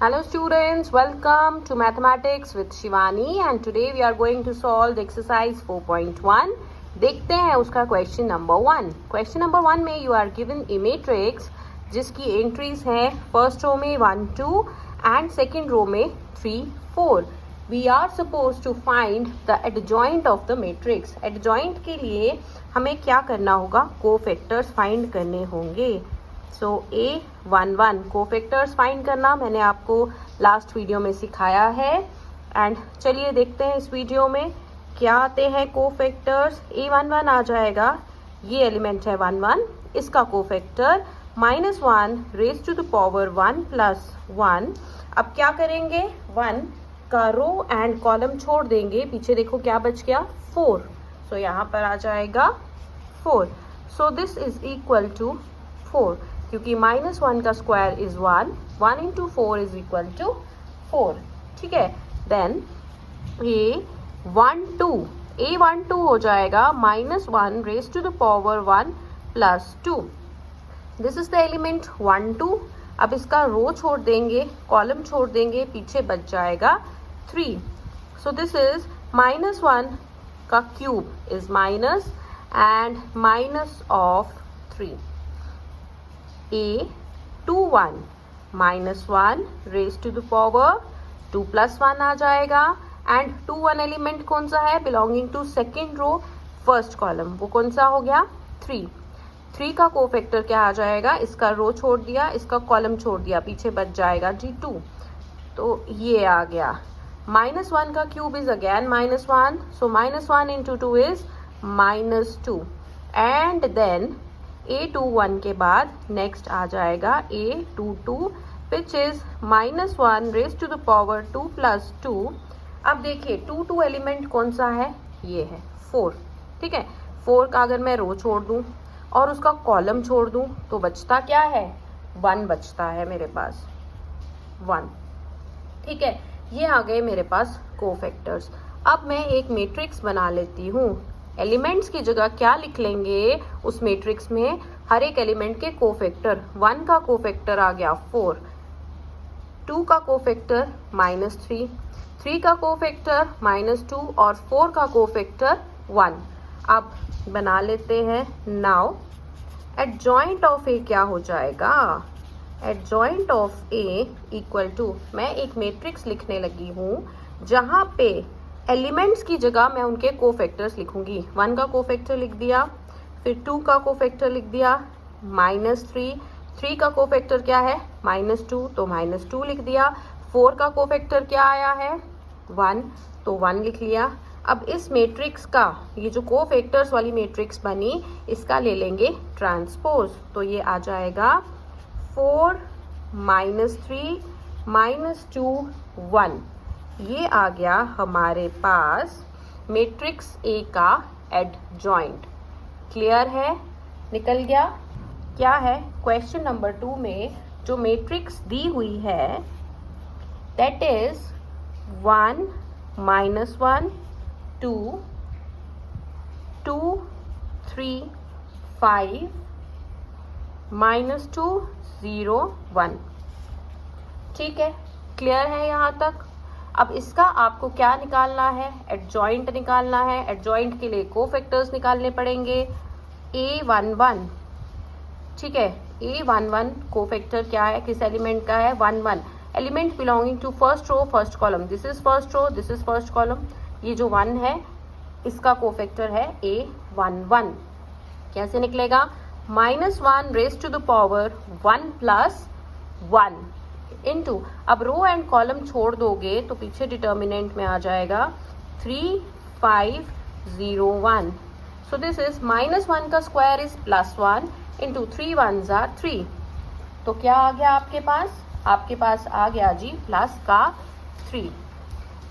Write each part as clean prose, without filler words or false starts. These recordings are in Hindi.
Hello students, welcome to Mathematics with Shivani and today we are going to solve the exercise 4.1. देखते हैं उसका क्वेश्चन नंबर 1. क्वेश्चन नंबर 1 में you are given a matrix जिसकी एंट्रीज हैं फर्स्ट रो में 1 2 एंड सेकेंड रो में 3 4. We are supposed to find the adjoint of the matrix. Adjoint के लिए हमें क्या करना होगा? कोफैक्टर्स फाइंड करने होंगे. सो A11 कोफैक्टर्स फाइंड करना मैंने आपको लास्ट वीडियो में सिखाया है. एंड चलिए देखते हैं इस वीडियो में क्या आते हैं कोफैक्टर्स. A11 आ जाएगा, ये एलिमेंट है 1 1, इसका cofactor -1 raise to the power 1 plus 1. अब क्या करेंगे? 1 का रो एंड कॉलम छोड़ देंगे, पीछे देखो क्या बच गया 4. सो यहाँ पर आ जाएगा 4. So this is equal to 4 क्योंकि -1 का square is 1. 1 into 4 is equal to 4. ठीक है. देन A12 हो जाएगा -1 raise to the power 1 plus 2. This is the element 1 2. अब इसका रो छोड़ देंगे, कॉलम छोड़ देंगे, पीछे बच जाएगा 3. सो दिस इज -1 का cube is minus and minus of 3. A21 -1 raise to the power 2 plus 1 आ जाएगा. एंड 2 1 एलिमेंट कौन सा है? Belonging to second row first column. वो कौन सा हो गया? 3. 3 का कोफैक्टर क्या आ जाएगा? इसका रो छोड़ दिया, इसका कॉलम छोड़ दिया, पीछे बच जाएगा जी 2. तो ये आ गया. -1 का cube is again -1. So -1 into 2 is -2. And then A21 के बाद नेक्स्ट आ जाएगा A22 which is -1 raise to the power 2 plus 2. अब देखिए 2 2 एलिमेंट कौन सा है? ये है 4. ठीक है. 4 का अगर मैं रो छोड़ दूं और उसका कॉलम छोड़ दूं तो बचता क्या है? 1 बचता है मेरे पास, 1. ठीक है. ये आ गए मेरे पास कोफैक्टर्स. अब मैं एक मैट्रिक्स बना लेती हूँ. एलिमेंट्स की जगह क्या लिख लेंगे उस मैट्रिक्स में? हर एक एलिमेंट के कोफैक्टर. 1 का कोफैक्टर आ गया 4, 2 का कोफैक्टर -3, 3 का कोफैक्टर -2 और 4 का कोफैक्टर 1. अब बना लेते हैं. नाउ एडजॉइंट ऑफ ए क्या हो जाएगा? Adjoint of A equal to, मैं एक मैट्रिक्स लिखने लगी हूँ जहाँ पे एलिमेंट्स की जगह मैं उनके कोफैक्टर्स लिखूंगी. 1 का कोफैक्टर लिख दिया, फिर 2 का कोफैक्टर लिख दिया -3. 3 का कोफैक्टर क्या है? -2, तो -2 लिख दिया. 4 का कोफैक्टर क्या आया है? 1, तो 1 लिख लिया. अब इस मैट्रिक्स का ये जो कोफैक्टर्स वाली मैट्रिक्स बनी, इसका ले लेंगे ट्रांसपोज. तो ये आ जाएगा 4 -3 -2 1. ये आ गया हमारे पास मैट्रिक्स ए का एडजॉइंट. क्लियर है? निकल गया. क्या है? क्वेश्चन नंबर 2 में जो मैट्रिक्स दी हुई है दैट इज 1 -1 2 2 3 5 -2 0 1. ठीक है. क्लियर है यहाँ तक? अब इसका आपको क्या निकालना है? एडजॉइंट निकालना है. एडजॉइंट के लिए कोफैक्टर्स निकालने पड़ेंगे. A11, ठीक है. A11 कोफैक्टर क्या है? किस एलिमेंट का है? 1 1. Element belonging to first row first column. This is first row, this is first column. ये जो 1 है इसका कोफैक्टर है A11. कैसे निकलेगा? -1 raise to the power 1 plus 1 into, अब रो एंड कॉलम छोड़ दोगे तो पीछे डिटर्मिनेंट में आ जाएगा 3 5 0 1. सो दिस इज -1 का square is +1 into 3 1s are 3. तो क्या आ गया आपके पास? आपके पास आ गया जी प्लस का 3.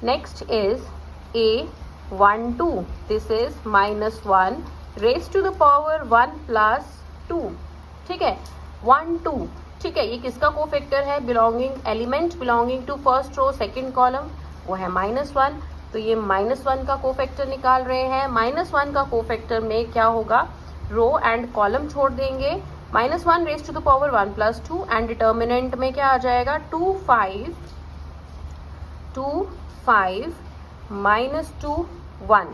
Next is A12. This is -1 raise to the power 1 plus 2. ठीक है. 1 2. ठीक है. ये किसका कोफैक्टर है? Belonging element belonging to first row second column, वो है -1. तो ये -1 का कोफैक्टर निकाल रहे हैं. -1 का कोफैक्टर में क्या होगा? रो एंड कॉलम छोड़ देंगे, -1 raise to the power 1 + 2 and determinant में क्या आ जाएगा 2 5 -2 1।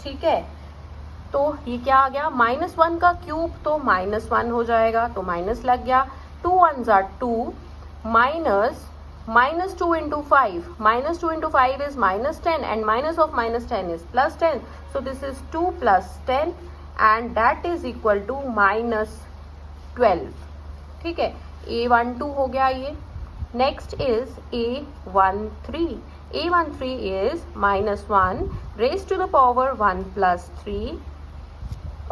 ठीक है, तो ये क्या आ गया -1 का क्यूब तो -1 हो जाएगा, तो माइनस लग गया। 2 1s are 2 minus -2 into 5, -2 into 5 is -10 and minus of -10 is +10, so this is 2 + 10 and that is equal to -12। ठीक है, A12 हो गया ये। Next is A13 is -1 raised to the power 1 + 3।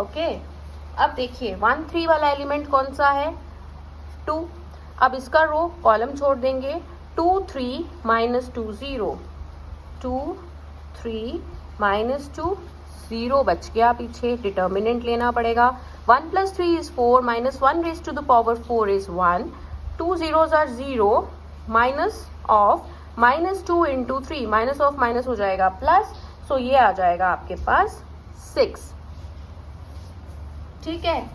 Okay, अब देखिए 1 3 वाला एलिमेंट कौन सा है 2। अब इसका रो कॉलम छोड़ देंगे 2 3 -2 0, 2 3 -2 0 बच गया पीछे। डिटर्मिनेंट लेना पड़ेगा 1 + 3 is 4 -1 raised to the power 4 is 1, 2 zeros are 0 minus of -2 into 3, minus of minus हो जाएगा प्लस, सो ये आ जाएगा आपके पास 6। ठीक है,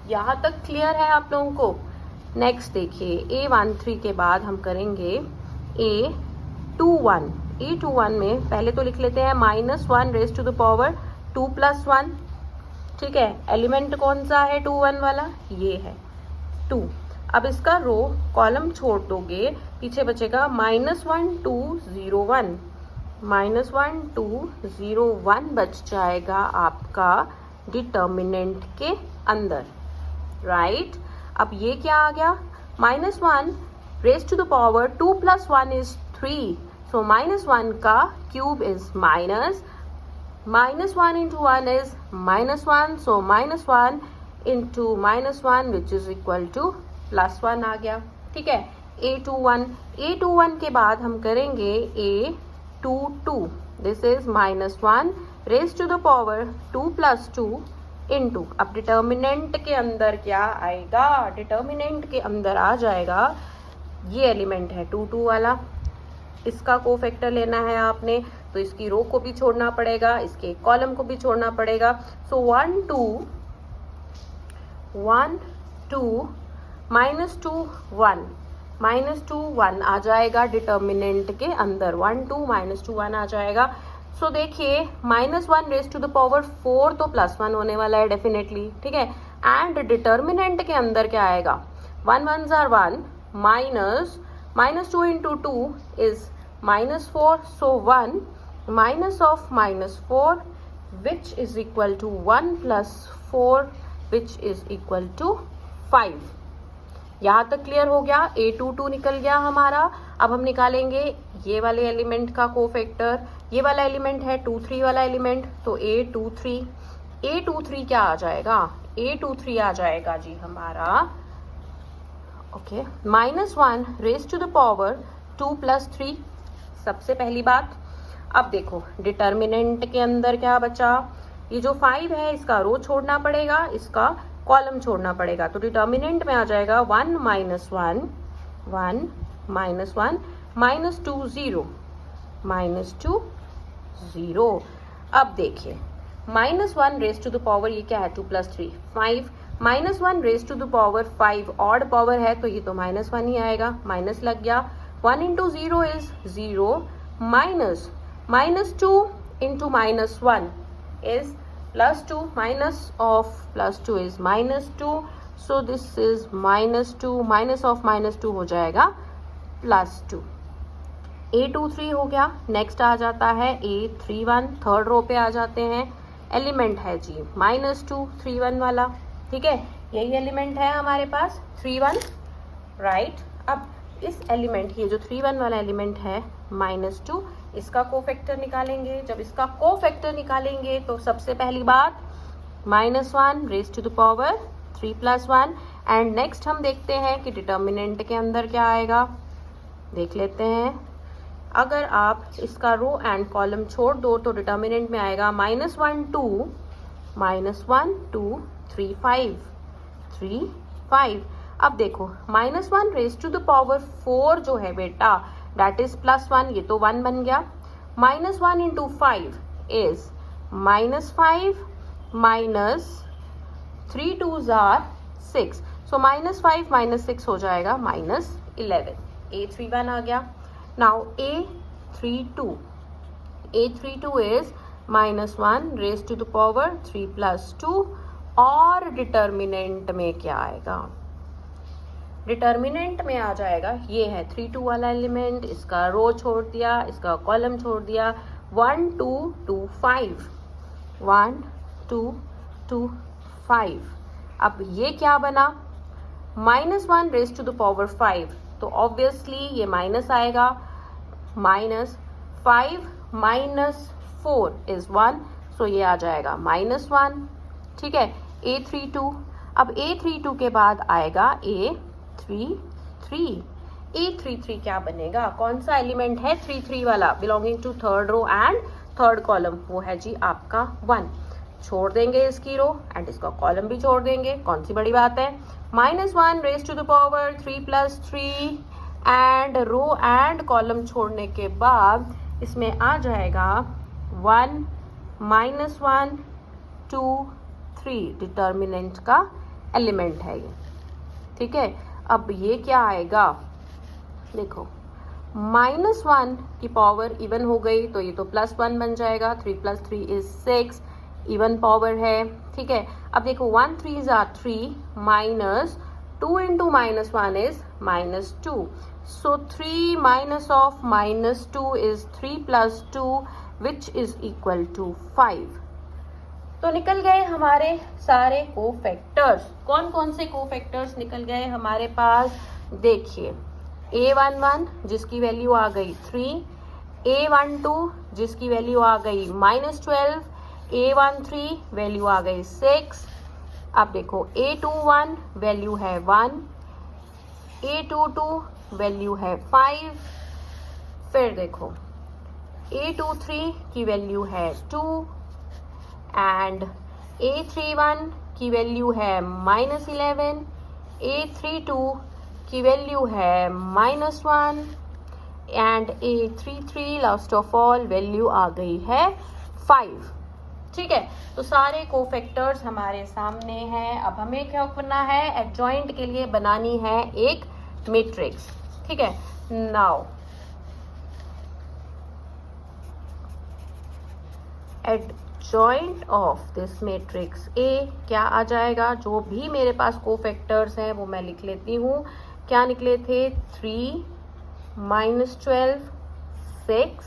यहाँ तक क्लियर है आप लोगों को। नेक्स्ट देखिए A13 के बाद हम करेंगे A21। A21 में पहले तो लिख लेते हैं -1 रेज टू द पावर 2 + 1। ठीक है, एलिमेंट कौन सा है 2 1 वाला, ये है 2। अब इसका रो कॉलम छोड़ दोगे, पीछे बचेगा -1 2 0 1, -1 2 0 1 बच जाएगा आपका डिटर्मिनेंट के अंदर, राइट। अब ये क्या आ गया -1 raise to the power 2 + 1 is 3, so -1 का cube is -1 into 1 is -1, so -1 into -1 which is equal to +1 आ गया। ठीक है, A21 के बाद हम करेंगे A22। This is -1 raise to the power 2 + 2 into, अब डिटर्मिनेंट के अंदर क्या आएगा, डिटर्मिनेंट के अंदर आ जाएगा ये एलिमेंट है 2 2 वाला, इसका कोफैक्टर लेना है आपने, तो इसकी रो को भी छोड़ना पड़ेगा, इसके कॉलम को भी छोड़ना पड़ेगा। सो 1 2 -2 1 आ जाएगा डिटर्मिनेंट के अंदर, 1 2 -2 1 आ जाएगा। सो देखिए -1 रेज टू द पावर 4 तो +1 होने वाला है डेफिनेटली। ठीक है, एंड डिटर्मिनेंट के अंदर क्या आएगा 1 1s are 1 -2 into 2 is -4, so 1 minus of -4 which is equal to 1 + 4 which is equal to 5। यहाँ तक क्लियर हो गया, A22 निकल गया हमारा। अब हम निकालेंगे ये वाले एलिमेंट का कोफैक्टर, ये वाला एलिमेंट है 2 3 वाला एलिमेंट, तो A23 क्या आ जाएगा, A23 आ जाएगा जी हमारा okay -1 raise to the power 2 + 3। सबसे पहली बात, अब देखो डिटर्मिनेंट के अंदर क्या बचा, ये जो 5 है इसका रो छोड़ना पड़ेगा, इसका कॉलम छोड़ना पड़ेगा, तो डिटर्मिनेंट में आ जाएगा 1 - 1 -1 -2 0 -2 0। अब देखिए -1 रेज टू द पावर ये क्या है 2 + 3 5, -1 raise to the power 5 odd power है, तो ये तो -1 ही आएगा, माइनस लग गया। 1 into 0 is 0, minus -2 into -1 is +2, minus of +2 is -2, so this is -2, minus of -2 हो जाएगा +2। A23 हो गया। नेक्स्ट आ जाता है A31, थर्ड रो पे आ जाते हैं, एलिमेंट है जी -2 3 1 वाला। ठीक है, यही एलिमेंट है हमारे पास 3 1, राइट। अब इस एलिमेंट, ये जो 3 1 वाला एलिमेंट है -2, इसका कोफैक्टर निकालेंगे। जब इसका कोफैक्टर निकालेंगे तो सबसे पहली बात -1 raise to the power 3 + 1, and next हम देखते हैं कि डिटर्मिनेंट के अंदर क्या आएगा, देख लेते हैं। अगर आप इसका रो एंड कॉलम छोड़ दो तो डिटर्मिनेंट में आएगा -1 2 3 5। अब देखो -1 रेज टू द पावर 4 जो है बेटा दैट इज +1, ये तो 1 बन गया। -1 into 5 is -5 - 3 2s are 6, so -5 -6 हो जाएगा -11. A31 आ गया. Now A32 is -1 raised to the power 3 plus 2. और डिटर्मिनेंट में क्या आएगा? डिटर्मिनेंट में आ जाएगा, ये है 3 2 वाला एलिमेंट, इसका रो छोड़ दिया, इसका कॉलम छोड़ दिया, 1 2 2 5, 1 2 2 5. अब ये क्या बना? -1 रेज टू द पावर 5, तो ऑब्वियसली ये माइनस आएगा. -5 -4 इज 1, सो ये आ जाएगा -1. ठीक है. A32. अब A32 के बाद आएगा A33. A33 क्या बनेगा? कौन सा एलिमेंट है 3 वाला? Belonging to third row and third column. वो है जी आपका 1. छोड़ देंगे इसकी रो एंड इसका कॉलम भी छोड़ देंगे. कौन सी बड़ी बात है? -1 raise to the power 3 plus 3 and row and column छोड़ने के बाद इसमें आ जाएगा 1 -1 2 3. डिटर्मिनेंट का एलिमेंट है ये. ठीक है. अब ये क्या आएगा? देखो, -1 की पावर इवन हो गई तो ये तो +1 बन जाएगा. 3 plus 3 is 6, इवन पावर है. ठीक है. अब देखो 1 3s are 3, -2 into -1 is -2. So 3 minus of -2 is 3 plus 2 which is equal to 5. तो निकल गए हमारे सारे कोफैक्टर्स. कौन कौन से कोफैक्टर्स निकल गए हमारे पास? देखिए, A11 जिसकी वैल्यू आ गई 3, A12 जिसकी वैल्यू आ गई -12, A13 वैल्यू आ गई 6. अब देखो A21 वैल्यू है 1, A22 वैल्यू है 5. फिर देखो A23 की वैल्यू है 2 एंड A31 की वैल्यू है -11, A32 की वैल्यू है -1 and A33 last of all value आ गई है 5. ठीक है. तो सारे कोफैक्टर्स हमारे सामने हैं. अब हमें क्या करना है? एडजॉइंट के लिए बनानी है एक मैट्रिक्स. ठीक है. Now adjoint of this matrix A क्या आ जाएगा? जो भी मेरे पास कोफैक्टर्स हैं वो मैं लिख लेती हूँ. क्या निकले थे? 3 -12 6,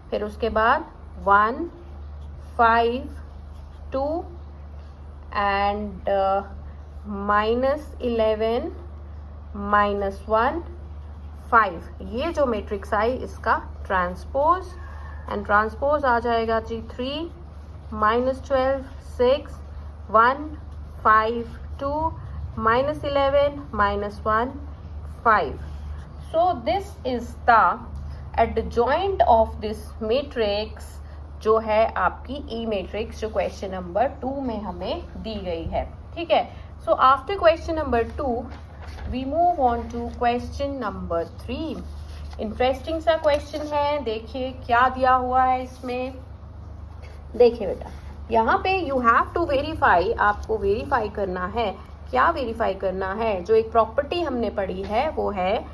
फिर उसके बाद 1 5 2 एंड -11 -1 5. ये जो मैट्रिक्स आई इसका ट्रांसपोज, एंड ट्रांसपोज आ जाएगा जी 3 -12 6 1 5 2 -11 -1 5. So this is the adjoint of this matrix जो है आपकी E मैट्रिक्स, जो क्वेश्चन नंबर 2 में हमें दी गई है. ठीक है. So after question number 2 we move on to question number 3. Interesting सा क्वेश्चन है. देखिए क्या दिया हुआ है इसमें. देखिए बेटा, यहाँ पे यू हैव टू वेरीफाई, आपको वेरीफाई करना है. क्या वेरीफाई करना है? जो एक प्रॉपर्टी हमने पढ़ी है वो है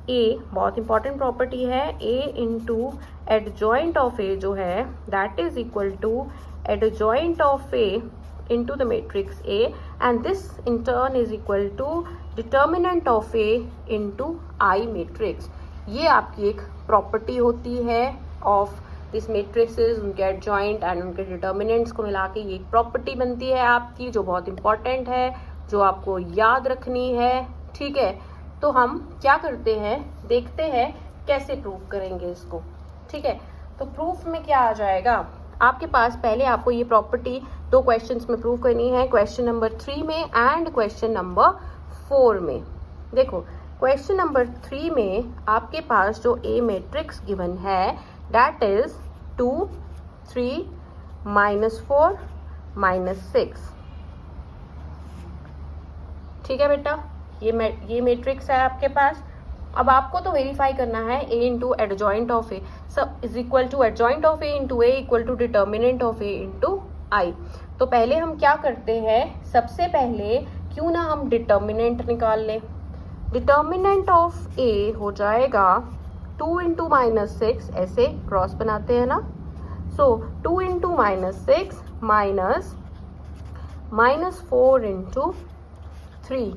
A, बहुत इंपॉर्टेंट प्रॉपर्टी है. A into adjoint of A जो है that is equal to adjoint of A into the matrix A, and this in turn is equal to determinant of A into I matrix. ये आपकी एक प्रॉपर्टी होती है ऑफ दिस मेट्रिक्सेस. उनके एडजॉइंट एंड उनके डिटर्मिनेंट्स को मिला के ये एक प्रॉपर्टी बनती है आपकी, जो बहुत इंपॉर्टेंट है, जो आपको याद रखनी है. ठीक है. तो हम क्या करते हैं, देखते हैं कैसे प्रूव करेंगे इसको. ठीक है. तो प्रूफ में क्या आ जाएगा आपके पास? पहले आपको ये प्रॉपर्टी 2 क्वेश्चंस में प्रूव करनी है, क्वेश्चन नंबर 3 में एंड क्वेश्चन नंबर 4 में. देखो क्वेश्चन नंबर 3 में आपके पास जो A मैट्रिक्स गिवन है दैट इज 2 3 -4 -6. ठीक है बेटा, ये मैट्रिक्स है आपके पास. अब आपको तो वेरीफाई करना है A into adjoint of A सब is equal to adjoint of A into A equal to determinant of A into I. तो पहले हम क्या करते हैं, सबसे पहले क्यों ना हम डिटर्मिनेंट निकाल लें। डिटर्मिनेंट ऑफ ए हो जाएगा 2 इंटू -6, ऐसे क्रॉस बनाते हैं ना, so 2 into -6 minus 4 into 3,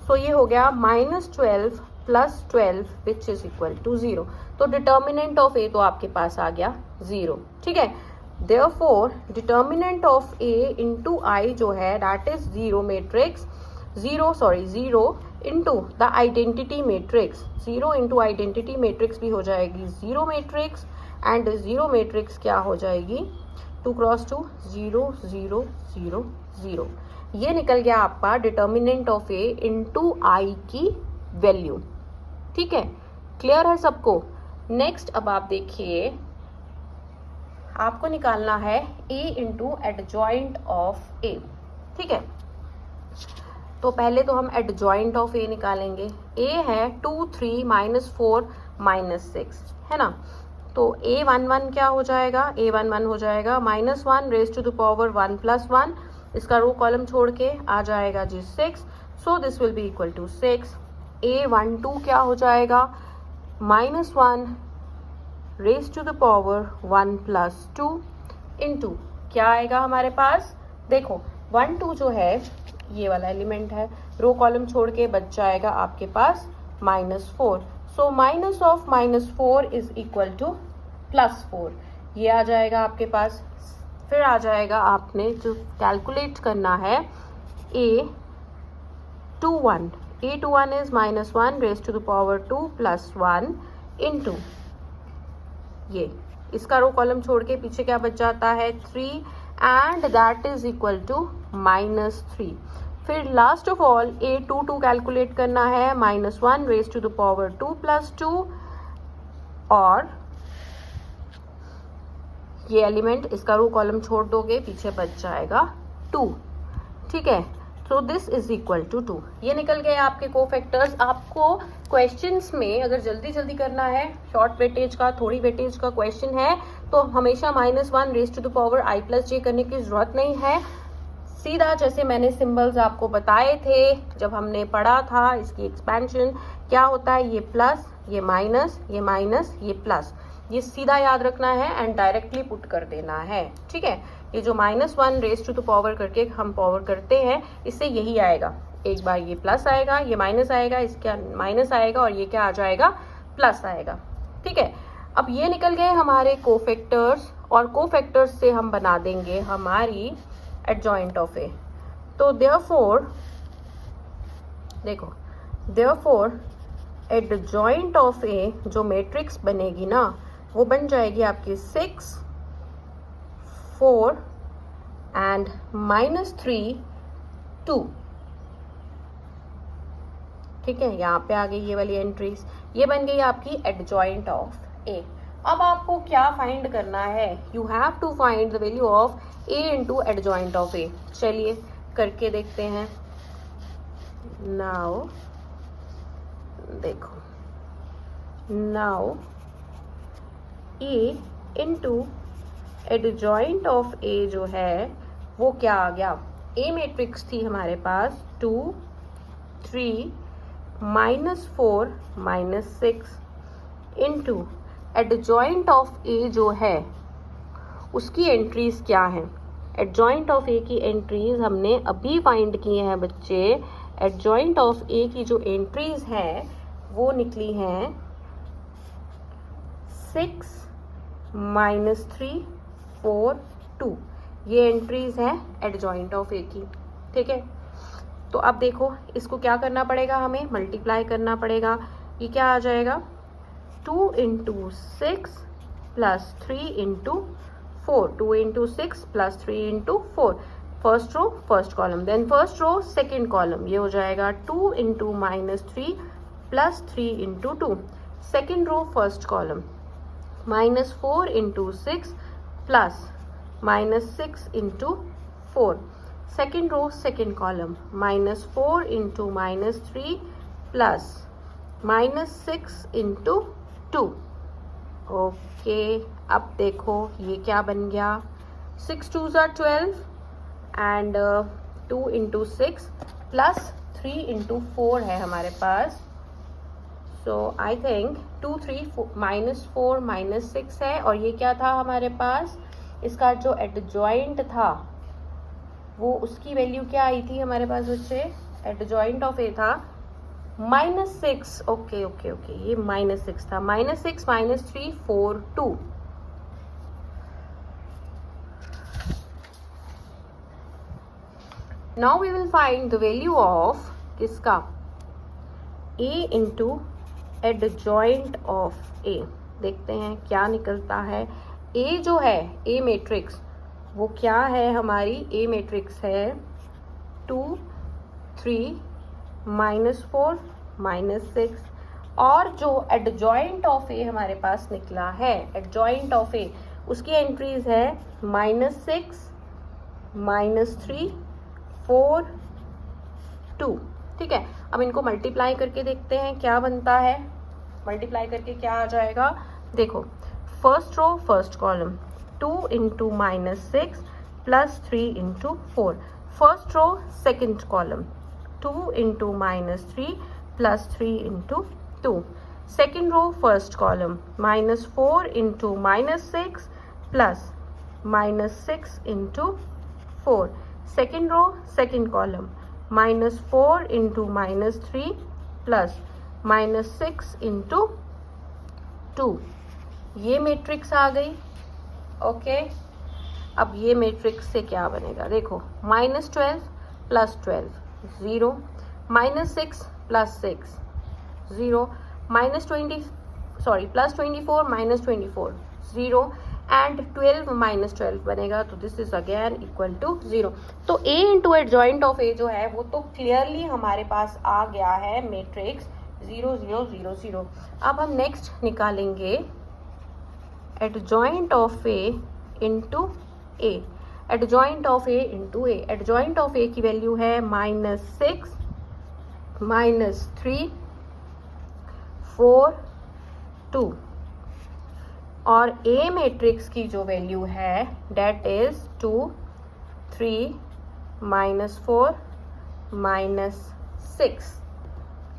so ये हो गया -12 plus 12 which is equal to 0। तो डिटर्मिनेंट ऑफ ए तो आपके पास आ गया 0, ठीक है। Therefore determinant of A into I जो है that is 0 matrix, 0 into the identity matrix, 0 into identity matrix भी हो जाएगी 0 मैट्रिक्स, एंड 0 मैट्रिक्स क्या हो जाएगी 2 क्रॉस 2 0 0 0 0। ये निकल गया आपका डिटर्मिनेंट ऑफ ए इंटू आई की वैल्यू, ठीक है। क्लियर है सबको। नेक्स्ट अब आप देखिए, आपको निकालना है a into adjoint of A, ठीक है। तो पहले तो हम एडजॉइंट ऑफ ए निकालेंगे। a है 2 3 -4 -6, है ना। तो a11 क्या हो जाएगा, a11 हो जाएगा -1 रेज टू द पावर 1 + 1, इसका रो कॉलम छोड़ के आ जाएगा जी 6, so this will be equal to 6। a12 क्या हो जाएगा, -1 raise to the power 1 + 2 into क्या आएगा हमारे पास, देखो 1 2 जो है ये वाला एलिमेंट है, रो कॉलम छोड़ के बच जाएगा आपके पास -4, so minus of -4 is equal to +4, ये आ जाएगा आपके पास। फिर आ जाएगा आपने जो कैलकुलेट करना है a21 is -1 raise to the power 2 + 1 into ये, इसका रो कॉलम छोड़ के पीछे क्या बच जाता है 3, and that is equal to -3। फिर last of all a22 calculate करना है, -1 रेज टू द पावर 2 + 2, और ये एलिमेंट इसका रो कॉलम छोड़ दोगे पीछे बच जाएगा 2, ठीक है। So this is equal to 2। ये निकल गए आपके कोफैक्टर्स। आपको क्वेश्चंस में अगर जल्दी जल्दी करना है, शॉर्ट वेटेज का, थोड़ी वेटेज का क्वेश्चन है, तो हमेशा -1 raise to the power i + j करने की जरूरत नहीं है। सीधा जैसे मैंने सिंबल्स आपको बताए थे जब हमने पढ़ा था इसकी एक्सपेंशन, क्या होता है, ये प्लस, ये माइनस, ये माइनस, ये प्लस, ये सीधा याद रखना है एंड डायरेक्टली पुट कर देना है, ठीक है। ये जो -1 रेज टू द पावर करके हम पावर करते हैं, इससे यही आएगा, एक बार ये प्लस आएगा, ये माइनस आएगा, इसका माइनस आएगा, और ये क्या आ जाएगा, प्लस आएगा, ठीक है। अब ये निकल गए हमारे कोफैक्टर्स, और कोफैक्टर्स से हम बना देंगे हमारी एडजॉइंट ऑफ ए। तो देयरफॉर देखो, देयरफॉर एडजॉइंट ऑफ ए जो मैट्रिक्स बनेगी ना, वो बन जाएगी आपकी 6 4 एंड -3 2, ठीक है। यहाँ पे आ गई ये वाली एंट्रीज, ये बन गई आपकी एडजॉइंट ऑफ ए। अब आपको क्या फाइंड करना है, you have to find the value of a into adjoint of A. चलिए करके देखते हैं। नाउ देखो, now a into adjoint of a जो है वो क्या आ गया, a मैट्रिक्स थी हमारे पास 2 3 -4 -6 इंटू एडजॉइंट ऑफ a जो है उसकी एंट्रीज क्या हैं। एडजॉइंट ऑफ a की एंट्रीज हमने अभी फाइंड किए हैं बच्चे। एडजॉइंट ऑफ a की जो एंट्रीज हैं वो निकली हैं 6 -3 4 2, ये एंट्रीज हैं एडजॉइंट ऑफ a की, ठीक है। तो अब देखो इसको क्या करना पड़ेगा, हमें मल्टीप्लाई करना पड़ेगा। ये क्या आ जाएगा 2 × 6 + 3 × 4, 2 × 6 + 3 × 4, first row first column, then first row second column, ये हो जाएगा 2 × -3 + 3 × 2, second row first column, -4 × 6 + -6 × 4, second row second column, -4 × -3 + -6 × 2। Okay, अब देखो ये क्या बन गया, 6 2s are 12 and 2 into 6 plus 3 into 4 है हमारे पास. सो आई थिंक 2 3 -4 -6 है. और ये क्या था हमारे पास, इसका जो एडजॉइंट था वो उसकी वैल्यू क्या आई थी हमारे पास बच्चे, एडजॉइंट ऑफ ए था -6. ओके ओके ओके, ये -6 था. -6 -3 4 2. Now we will find the value of किसका, a into adjoint of a. देखते हैं क्या निकलता है. a जो है a मैट्रिक्स वो क्या है हमारी, a मैट्रिक्स है 2 3 -4 -6. और जो एडजॉइंट ऑफ a हमारे पास निकला है, एडजॉइंट ऑफ a उसकी एंट्रीज है -6 -3 4 2. ठीक है, अब इनको मल्टीप्लाई करके देखते हैं क्या बनता है. मल्टीप्लाई करके क्या आ जाएगा, देखो first row first column 2 into -6 plus 3 into 4. First row second column 2 into -3 plus 3 into 2. Second row first column -4 into -6 plus -6 into 4. Second row second column -4 into -3 plus -6 into 2. ये मैट्रिक्स आ गई. ओके, अब ये मैट्रिक्स से क्या बनेगा, देखो -12 प्लस 12 0, -6 प्लस 6 0, प्लस 24 -24 0 एंड 12 -12 बनेगा. तो this is again equal to 0. तो a into adjoint of a जो है वो तो क्लियरली हमारे पास आ गया है मैट्रिक्स 0 0 0 0. अब हम नेक्स्ट निकालेंगे adjoint of a into a. Adjoint of a into a. Adjoint of a की वैल्यू है -6 -3 4 2. और A मैट्रिक्स की जो वैल्यू है डेट इज 2 3 -4 -6.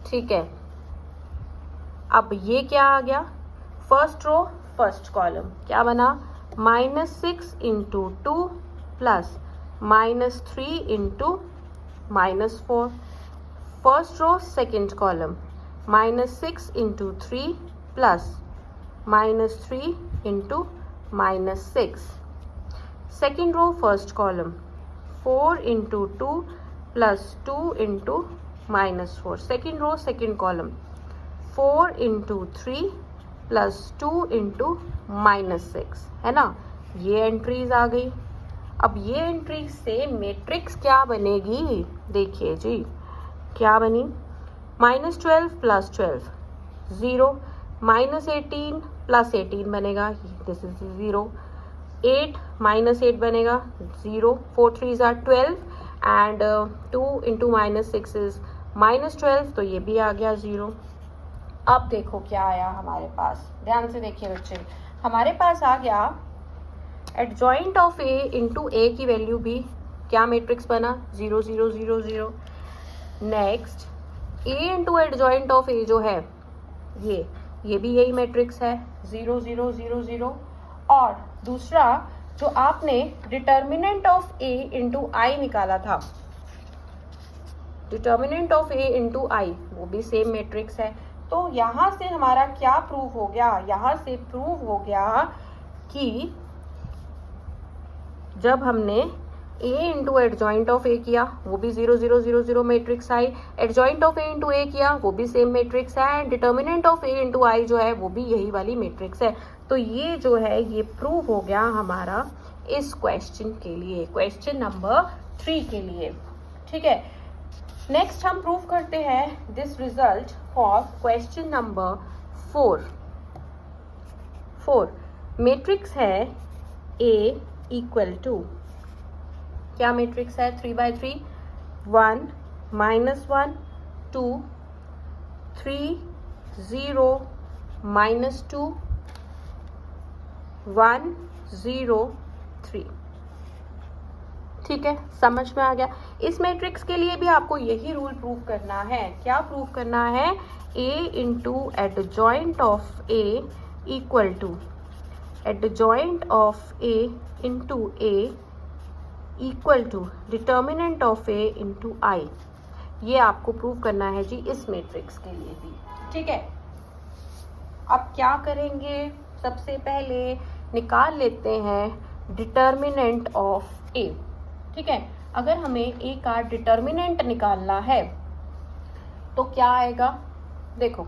ठीक है, अब ये क्या आ गया, फर्स्ट रो फर्स्ट कॉलम क्या बना, -6 into 2 plus -3 into -4. First row second column -6 into 3 plus -3 into -6. Second row first column 4 into 2 plus 2 into -4. Second row second column 4 into 3 plus 2 into -6 है ना. ये एंट्रीज आ गई. अब ये एंट्री से मैट्रिक्स क्या बनेगी, देखिए जी क्या बनी, -12 प्लस 12 0, -18 प्लस 18 बनेगा, दिस इज 0, 8 -8 बनेगा 0, 4 3s are 12 and 2 into -6 is -12, तो ये भी आ गया 0. अब देखो क्या आया हमारे पास, ध्यान से देखिए बच्चे, हमारे पास आ गया adjoint of a into a की वैल्यू भी क्या मैट्रिक्स बना 0 0 0 0. Next a into adjoint of a जो है ये भी यही मैट्रिक्स है 0 0 0 0. और दूसरा जो आपने डिटर्मिनेंट ऑफ a इंटू आई निकाला था, डिटर्मिनेंट ऑफ a इंटू आई वो भी सेम मैट्रिक्स है. तो यहाँ से हमारा क्या प्रूव हो गया, यहाँ से प्रूव हो गया कि जब हमने a into adjoint of a किया वो भी 0 0 0 0 मैट्रिक्स आई, adjoint of a into a किया वो भी सेम मैट्रिक्स है, and determinant of a into I जो है वो भी यही वाली मैट्रिक्स है. तो ये जो है ये प्रूव हो गया हमारा इस क्वेश्चन के लिए, क्वेश्चन नंबर 3 के लिए. ठीक है, नेक्स्ट हम प्रूव करते हैं this result for question number 4. Matrix है A इक्वल टू, क्या मैट्रिक्स है 3/3, 1 -1 2 3 0 -2 1 0 3. ठीक है, समझ में आ गया। इस मैट्रिक्स के लिए भी आपको यही रूल प्रूव करना है। क्या प्रूव करना है? A into adjoint of A equal to adjoint of A into A equal to determinant of A into I। ये आपको प्रूव करना है जी इस मैट्रिक्स के लिए भी। ठीक है, अब क्या करेंगे? सबसे पहले निकाल लेते हैं डिटर्मिनेंट ऑफ A। ठीक है, अगर हमें A का डिटर्मिनेंट निकालना है तो क्या आएगा? देखो,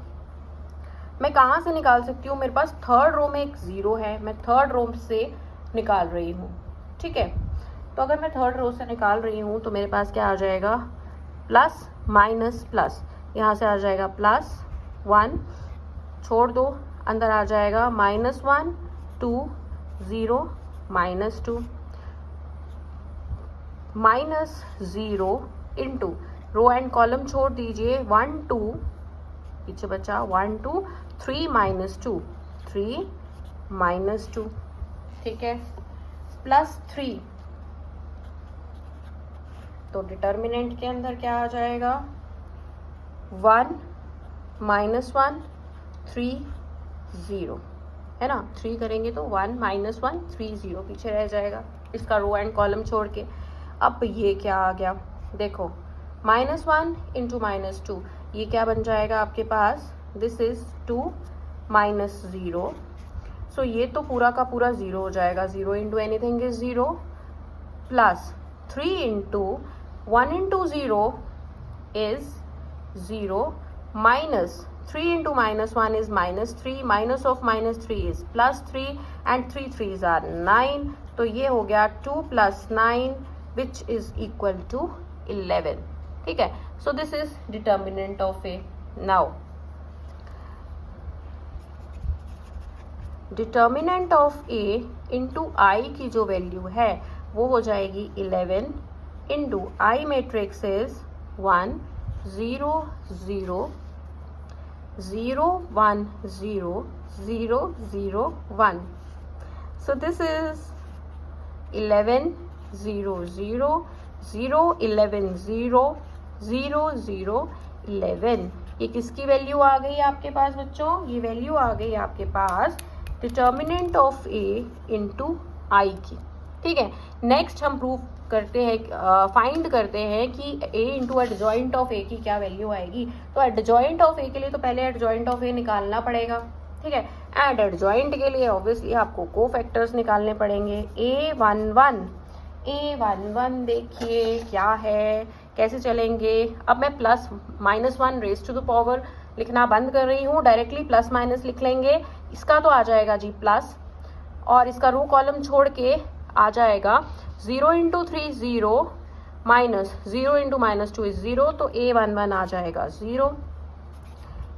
मैं कहाँ से निकाल सकती हूँ? मेरे पास थर्ड रो में एक 0 है, मैं थर्ड रो से निकाल रही हूँ। ठीक है, तो अगर मैं थर्ड रो से निकाल रही हूँ तो मेरे पास क्या आ जाएगा? प्लस माइनस प्लस, यहाँ से आ जाएगा +1, छोड़ दो, अंदर आ जाएगा -1 2 0 -2 -0 इंटू रो एंड कॉलम छोड़ दीजिए, 1 2 पीछे बचा 1 2 3 -2 3 -2। ठीक है, +3, तो डिटर्मिनेंट के अंदर क्या आ जाएगा? 1 -1 3 0, है ना? 3 करेंगे तो 1 -1 3 0 पीछे रह जाएगा इसका रो एंड कॉलम छोड़ के। अब ये क्या आ गया? देखो, -1 इंटू -2, ये क्या बन जाएगा आपके पास? दिस इज 2 -0, सो ये तो पूरा का पूरा 0 हो जाएगा। 0 into anything is 0, plus 3 into 1 into 0 is 0, minus 3 into -1 is -3, minus of -3 is +3 and 3 3s are 9, तो ये हो गया 2 + 9 which is equal to 11। ठीक है, so this is determinant of A। now determinant of A into I की जो वैल्यू है वो हो जाएगी 11 into I matrix is 1 0 0 0 1 0 0 0 1, so this is 11 0 0 0 11 0 0 0 11। ये किसकी वैल्यू आ गई आपके पास बच्चों? ये वैल्यू आ गई आपके पास determinant of A into I की। ठीक है, नेक्स्ट हम प्रूव करते हैं, फाइंड करते हैं कि A into adjoint of A की क्या वैल्यू आएगी। तो एडजॉइंट ऑफ A के लिए तो पहले एडजॉइंट ऑफ A निकालना पड़ेगा। ठीक है, एंड एडजॉइंट के लिए ऑब्वियसली आपको को फैक्टर्स निकालने पड़ेंगे। A11 देखिए क्या है, कैसे चलेंगे? अब मैं +-1 रेज़ टू द पावर लिखना बंद कर रही हूँ, डायरेक्टली प्लस माइनस लिख लेंगे। इसका तो आ जाएगा जी प्लस, और इसका रो कॉलम छोड़ के आ जाएगा 0 इंटू 3 0 माइनस 0 इंटू -2 इज 0, तो A11 आ जाएगा 0।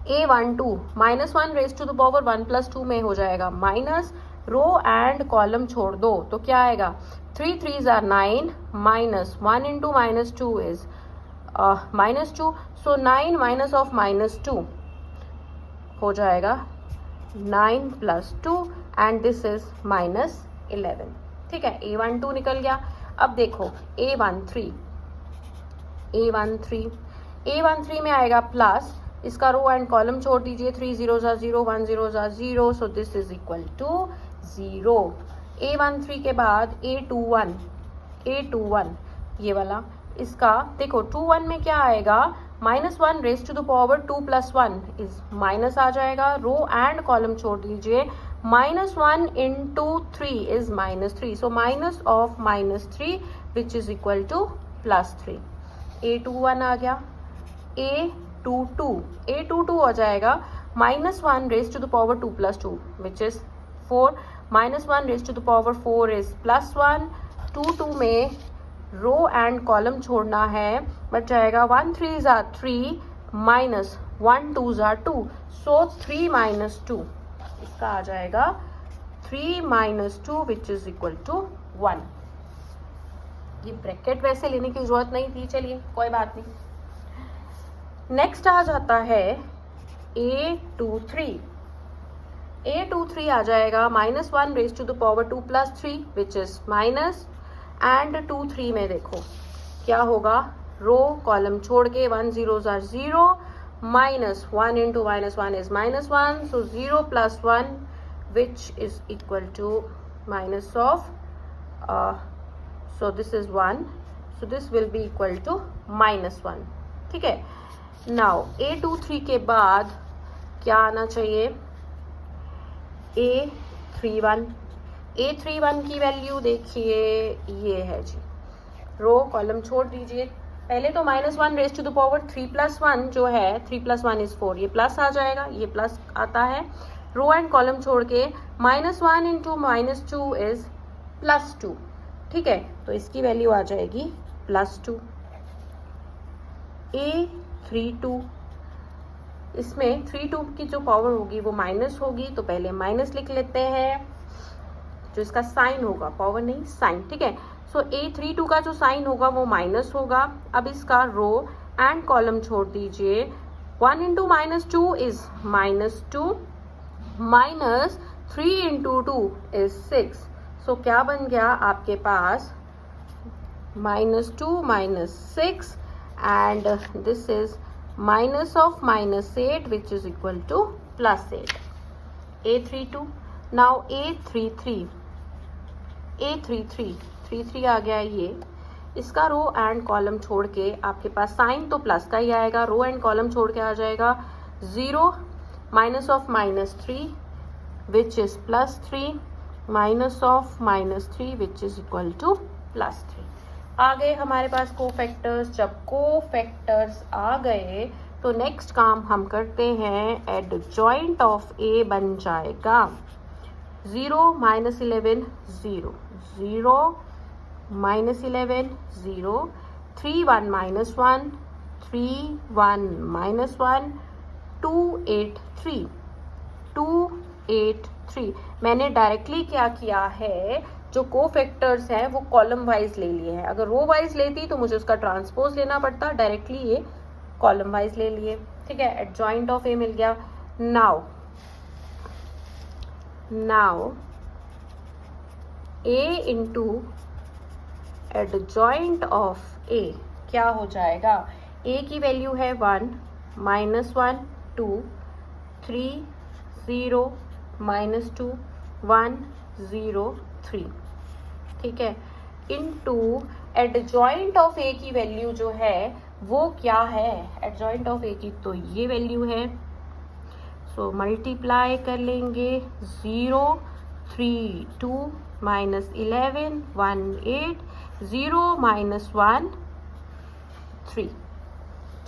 A12 -1 raise to the power 1 + 2 में हो जाएगा माइनस, रो एंड कॉलम छोड़ दो तो क्या आएगा? 3 3s are 9 minus 1 into -2 is -2, so 9 minus of -2 हो जाएगा 9 + 2 एंड दिस इज -11। ठीक है, A12 निकल गया। अब देखो A13 में आएगा प्लस, इसका रो एंड कॉलम छोड़ दीजिए, 3 0s are 0 1 0s are 0, so this is equal to 0। A13 के बाद A21 ये वाला, इसका देखो 21 में क्या आएगा? -1 raise to the power 2 + 1 is minus आ जाएगा, रो एंड कॉलम छोड़ दीजिए, -1 into 3 is -3, so minus of -3 which is equal to +3। A21 आ गया। A22 हो जाएगा -1 raise to the power 2 + 2 which is 4, -1 raise to the power 4 is +1, 2 में रो एंड कॉलम छोड़ना है, बच जाएगा 1 3s are 3 minus 1 2s are 2, सो 3 - 2, इसका आ जाएगा 3 - 2 विच इज इक्वल टू 1। ये ब्रैकेट वैसे लेने की जरूरत नहीं थी, चलिए कोई बात नहीं। नेक्स्ट आ जाता है A23 आ जाएगा -1 raise to the power 2 + 3 which is minus, and 2 3 में देखो क्या होगा, रो कॉलम छोड़ के 1 zeros are 0, minus 1 into minus 1 is minus 1, so 0 plus 1 which is equal to minus of so this is 1, so this will be equal to minus 1. ठीक है. नाउ A23 के बाद क्या आना चाहिए, A31. A31 की वैल्यू देखिए ये है जी, रो कॉलम छोड़ दीजिए. पहले तो -1 रेज टू द पावर 3 + 1 जो है, 3 + 1 is 4, ये प्लस आ जाएगा, ये प्लस आता है. रो एंड कॉलम छोड़ के -1 into -2 is +2. ठीक है, तो इसकी वैल्यू आ जाएगी +2. A32, इसमें 32 की जो पावर होगी वो माइनस होगी, तो पहले माइनस लिख लेते हैं, जो इसका साइन होगा, पावर नहीं साइन. ठीक है, सो A32 का जो साइन होगा वो माइनस होगा. अब इसका रो एंड कॉलम छोड़ दीजिए. 1 into -2 is -2, minus 3 into 2 is 6. सो क्या बन गया आपके पास, -2 - 6, and this is minus of -8 which is equal to +8. A32. now A33 आ गया ये. इसका रो एंड कॉलम छोड़ के आपके पास साइन तो प्लस का ही आएगा, रो एंड कॉलम छोड़ के आ जाएगा 0 minus of -3 which is +3, minus of -3 which is equal to +3. आ गए हमारे पास कोफैक्टर्स. जब कोफैक्टर्स आ गए तो नेक्स्ट काम हम करते हैं, एडजॉइंट ऑफ ए बन जाएगा 0 - 11 0, 0 - 11 0, 3 1 -1, 3 1 -1, 2 8 3, 2 8 3. मैंने डायरेक्टली क्या किया है, जो कोफैक्टर्स हैं वो कॉलम वाइज ले लिए हैं. अगर रो वाइज लेती तो मुझे उसका ट्रांसपोज लेना पड़ता, डायरेक्टली ये कॉलम वाइज ले लिए. ठीक है, एडजॉइंट ऑफ ए मिल गया. Now A into adjoint of A क्या हो जाएगा, ए की वैल्यू है 1 -1 2 3 0 -2 1 0 3. ठीक है, इनटू एडजॉइंट ऑफ ए की वैल्यू जो है वो क्या है, एडजॉइंट ऑफ ए की तो ये वैल्यू है. सो मल्टीप्लाई कर लेंगे 0 3 2 -11 1 8 0 -1 3.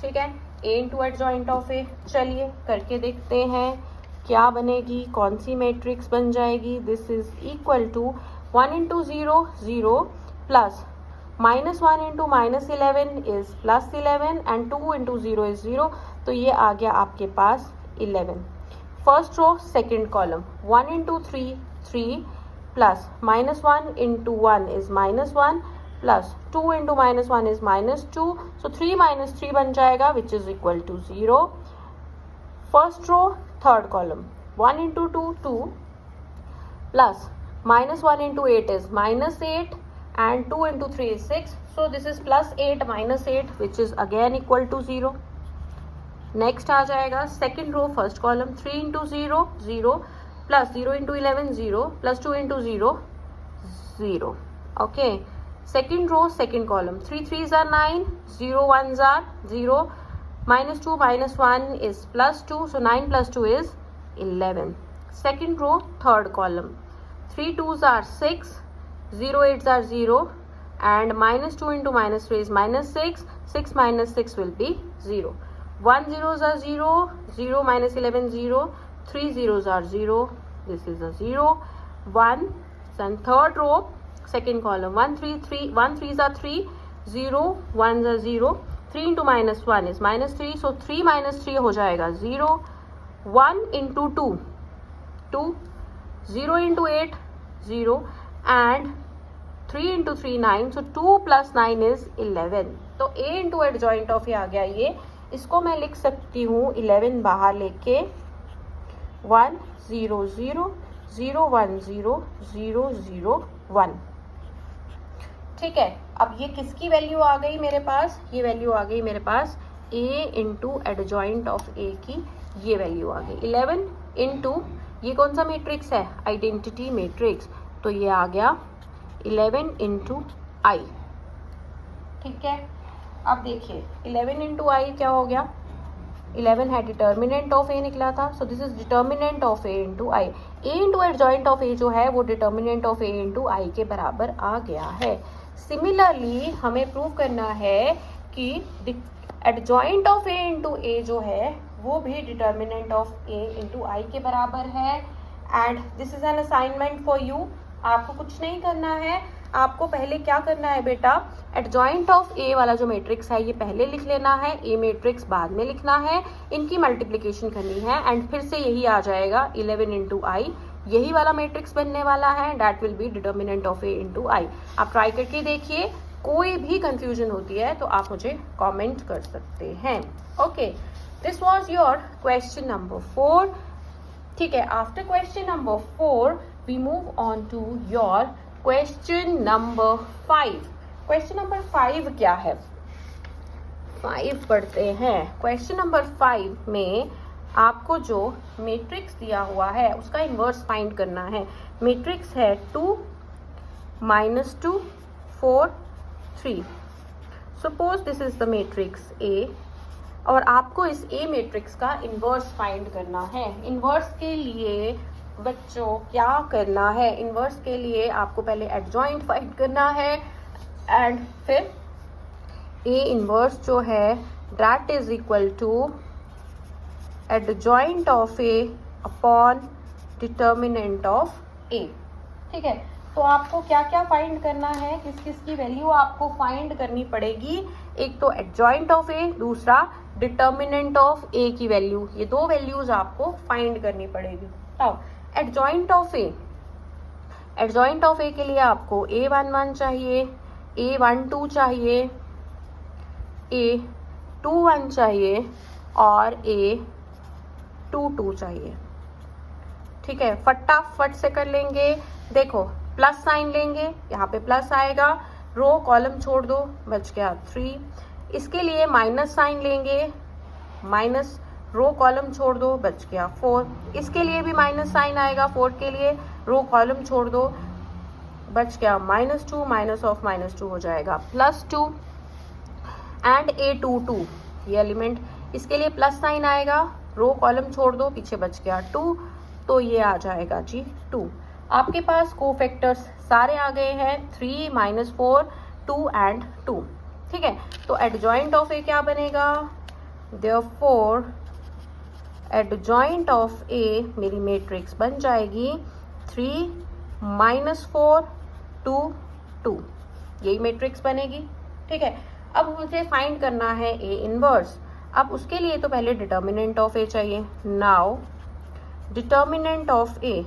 ठीक है, ए इंटू एडजॉइंट ऑफ ए. चलिए करके देखते हैं क्या बनेगी, कौन सी मैट्रिक्स बन जाएगी. This is equal to 1 into 0 0 plus -1 into -11 is +11 and 2 into 0 is 0. तो ये आ गया आपके पास 11. First row second column 1 into 3 3 plus -1 into 1 is -1 plus 2 into -1 is -2. so 3 - 3 बन जाएगा which is equal to 0. First row third column 1 into 2 2 plus -1 into 8 is -8 and 2 into 3 is 6. so this is +8 - 8 which is again equal to 0. Next आ जाएगा second row first column 3 into 0 0 plus 0 into 11 0 plus 2 into 0 0. Okay, second row second column 3 3s are 9 0 1s are 0 -2 -1 is +2, so 9 plus 2 is 11. Second row third column 3 2s are 6 0 8s are 0 and -2 into -3 is -6, 6 - 6 will be 0. 1 zeros are 0 0 - 11 0, 3 zeros are 0, this is a 0 1. and third row second column 1 3 3 1 3s are 3 0 1s are 0, 3 into -1 is -3, so 3 - 3 हो जाएगा 0. 1 into 2 2, 0 into 8 0 and 3 into 3 9, so 2 plus 9 is 11. तो a into एडजॉइंट ऑफ ए आ गया ये. इसको मैं लिख सकती हूँ 11 बाहर लेके 1 0 0 0 1 0 0 0 1. ठीक है, अब ये किसकी वैल्यू आ गई मेरे पास, ये वैल्यू आ गई मेरे पास a into adjoint of a की ये वैल्यू आ गई 11 इंटू ये कौन सा मैट्रिक्स है, आइडेंटिटी मैट्रिक्स, तो ये आ गया 11 इंटू आई। ठीक है, अब देखिए 11 इंटू आई क्या हो गया, 11 है डिटर्मिनेंट ऑफ ए निकला था, so this is determinant of A into I. A into adjoint of A जो है वो determinant of A into I के बराबर आ गया है। सिमिलरली हमें प्रूव करना है कि एडजॉइंट ऑफ ए इंटू ए जो है वो भी determinant of A into I के बराबर है। And this is an assignment for you, आपको कुछ नहीं करना है, आपको पहले क्या करना है बेटा, एडजॉइंट ऑफ ए वाला जो मैट्रिक्स है ये पहले लिख लेना है, ए मैट्रिक्स बाद में लिखना है, इनकी मल्टीप्लिकेशन करनी है एंड फिर से यही आ जाएगा 11 इंटू आई, यही वाला मैट्रिक्स बनने वाला है, that will be determinant of A into I. आप ट्राई करके देखिए, कोई भी कंफ्यूजन होती है तो आप मुझे कॉमेंट कर सकते हैं। Okay, this was your question number 4। ठीक है, after question number 4 we move on to your question number 5। Question number 5 क्या है, 5 पढ़ते हैं। क्वेश्चन नंबर 5 में आपको जो मैट्रिक्स दिया हुआ है उसका इन्वर्स फाइंड करना है। मैट्रिक्स है 2 -2 4 3। Suppose this is the matrix A और आपको इस ए मैट्रिक्स का इन्वर्स फाइंड करना है। इन्वर्स के लिए बच्चों क्या करना है, इन्वर्स के लिए आपको पहले एडजॉइंट फाइंड करना है एंड फिर ए इन्वर्स जो है that is equal to adjoint of A upon determinant of A. ठीक है, तो आपको क्या क्या फाइंड करना है, किस किस की वैल्यू आपको फाइंड करनी पड़ेगी, एक तो एडजॉइंट ऑफ ए, दूसरा डिटर्मिनेंट ऑफ ए की वैल्यू, ये दो वैल्यूज आपको फाइंड करनी पड़ेगी। अब adjoint of A, adjoint of A के लिए आपको A11 चाहिए, A12 चाहिए, A21 चाहिए और A22 चाहिए। ठीक है, फटाफट से कर लेंगे। देखो प्लस साइन लेंगे, यहाँ पे प्लस आएगा, रो कॉलम छोड़ दो, बच गया 3। इसके लिए माइनस साइन लेंगे, माइनस रो कॉलम छोड़ दो, बच गया 4। इसके लिए भी माइनस साइन आएगा 4 के लिए, रो कॉलम छोड़ दो, बच गया -2, माइनस ऑफ -2 हो जाएगा +2 एंड A22 ये एलिमेंट, इसके लिए प्लस साइन आएगा, रो कॉलम छोड़ दो, पीछे बच गया 2, तो ये आ जाएगा जी 2। आपके पास कोफैक्टर्स सारे आ गए हैं 3 -4 2 एंड 2। ठीक है, तो एडजॉइंट ऑफ ए क्या बनेगा, देयरफॉर एडजॉइंट ऑफ ए मेरी मैट्रिक्स बन जाएगी 3 -4 2 2, यही मैट्रिक्स बनेगी। ठीक है, अब मुझे फाइंड करना है ए इनवर्स। अब उसके लिए तो पहले डिटर्मिनेंट ऑफ ए चाहिए। Now determinant of A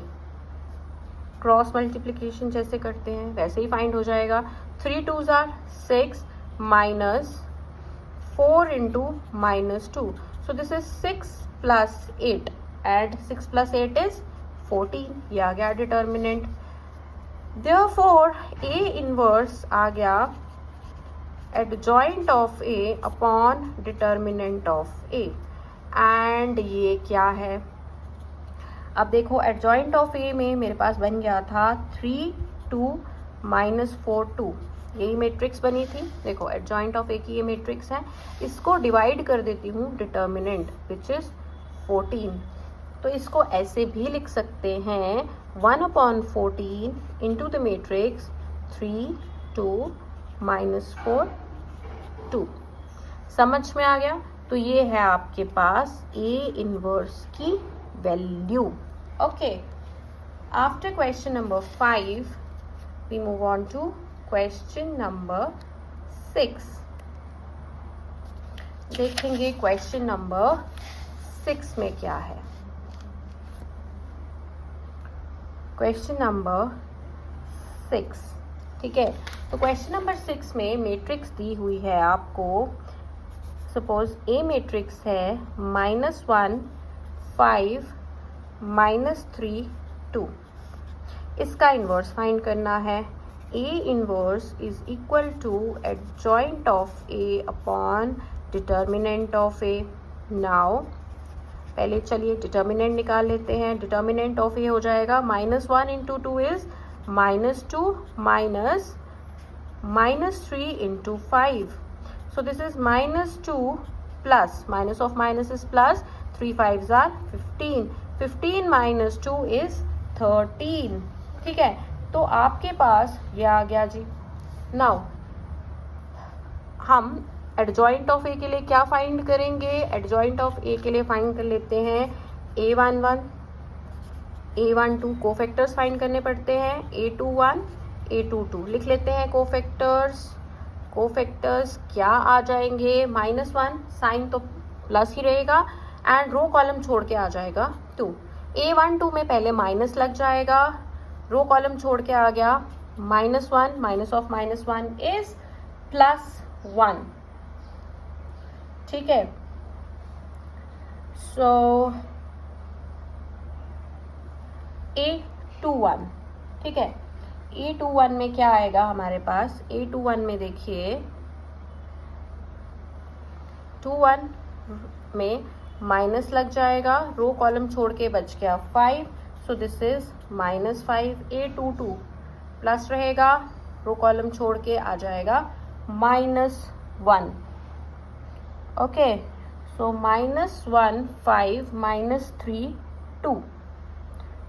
cross multiplication जैसे करते हैं वैसे ही फाइंड हो जाएगा। 3 2s are 6 minus 4 into -2, so this is 6 plus 8 and 6 plus 8 is 14, ये आ गया डिटर्मिनेंट। therefore A इनवर्स आ गया adjoint of A upon determinant of A, and ये क्या है, अब देखो एडजॉइंट ऑफ ए में मेरे पास बन गया था 3 2 -4 2, यही मैट्रिक्स बनी थी। देखो एडजॉइंट ऑफ ए की ये मैट्रिक्स है, इसको डिवाइड कर देती हूँ डिटर्मिनेंट विच इज 14, तो इसको ऐसे भी लिख सकते हैं 1/14 इंटू द मैट्रिक्स 3 2 -4 2। समझ में आ गया, तो ये है आपके पास ए इनवर्स की value. Okay, after question number 5 we move on to question number 6। देखेंगे क्वेश्चन नंबर 6 में क्या है। क्वेश्चन नंबर 6, ठीक है, तो क्वेश्चन नंबर 6 में मैट्रिक्स दी हुई है आपको। सपोज ए मैट्रिक्स है -1 5 -3 2, इसका इन्वर्स फाइंड करना है। A inverse is equal to adjoint of A upon determinant of A. Now पहले चलिए डिटर्मिनेंट निकाल लेते हैं. डिटर्मिनेंट ऑफ ए हो जाएगा -1 into 2 is -2 minus 3 into 5. So this is -2 plus minus of minus is plus, 3 5s are 15. 15 minus 2 is 13. ठीक है, तो आपके पास ये आ गया जी. नाउ हम एडजॉइंट ऑफ ए के लिए क्या फाइंड करेंगे? एडजॉइंट ऑफ ए के लिए फाइंड कर लेते हैं A11 A12 कोफैक्टर्स फाइंड करने पड़ते हैं. A21 A22 लिख लेते हैं कोफैक्टर्स. कोफैक्टर्स क्या आ जाएंगे? -1, साइन तो प्लस ही रहेगा एंड रो कॉलम छोड़ के आ जाएगा 2. A12 में पहले माइनस लग जाएगा, रो कॉलम छोड़ के आ गया -1 माइनस ऑफ -1 इज +1. ठीक है, सो A21. ठीक है, A21 में क्या आएगा हमारे पास? A21 में देखिए 21 में माइनस लग जाएगा, रो कॉलम छोड़ के बच गया 5. So this is -5. A22 plus रहेगा, रो कॉलम छोड़ के आ जाएगा -1. ओके, सो -1 5 -3 2.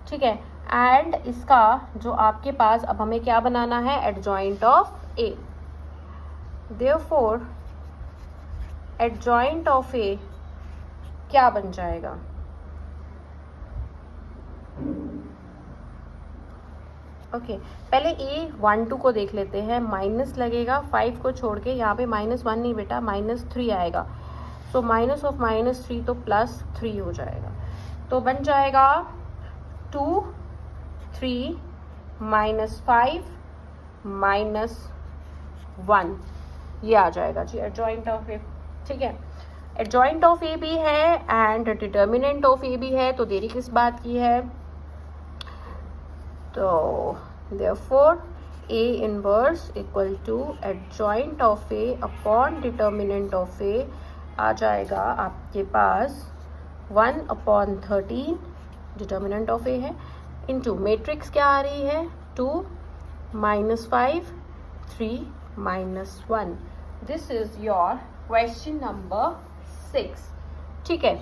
ठीक है, एंड इसका जो आपके पास अब हमें क्या बनाना है? Adjoint of A. Therefore adjoint of A क्या बन जाएगा? ओके, पहले A12 को देख लेते हैं. माइनस लगेगा 5 को छोड़ के, यहाँ पे -1 नहीं बेटा, -3 आएगा. सो माइनस ऑफ -3 तो +3 हो जाएगा. तो बन जाएगा 2 3 -5 -1. ये आ जाएगा जी एडजॉइंट ऑफ ए. ठीक है, एडजॉइंट ऑफ ए भी है एंड डिटर्मिनेंट ऑफ ए भी है, तो देरी किस बात की है? तो therefore A inverse equal to adjoint of A upon determinant of A आ जाएगा आपके पास 1/13 डिटर्मिनेंट ऑफ ए है इंटू मैट्रिक्स क्या आ रही है? 2 -5 3 -1. This is your question number 6. ठीक है,